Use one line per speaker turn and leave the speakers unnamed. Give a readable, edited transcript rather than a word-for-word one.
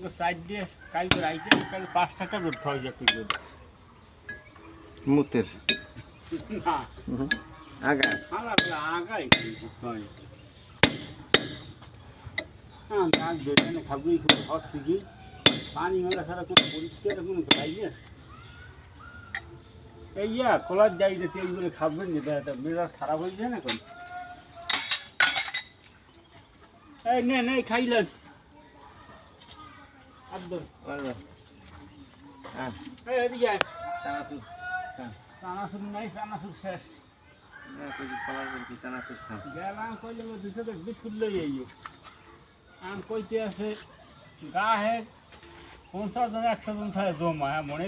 को साइड দিয়ে কাল করে আইছে কাল 5 টাকা রোড খাওয়া যায় কই
মুতের
না
আগা
আগাই হয় হ্যাঁ গাছ বেরোনে খাবি খুব হট থেকে পানি মেলা সারা কোনো পরিষ্কার কোনো খাইয়ে এই কলার যাই যে তেলগুলো খাবেন যেটা এটা মেজাজ খারাপ হয়ে যায় না কোন এই নে খাইলেন আব্দুল
হ্যাঁ
এই এদিকে
চানাচুর খান
চানাচুর নাই চানাচুর শেষ
চানাচুর খান
গেলাম কইলে দুটো বিস্কুট লই আইও আম কইতে আছে গা হে 50 জন 100 জন থাকে জমা হ্যাঁ মনে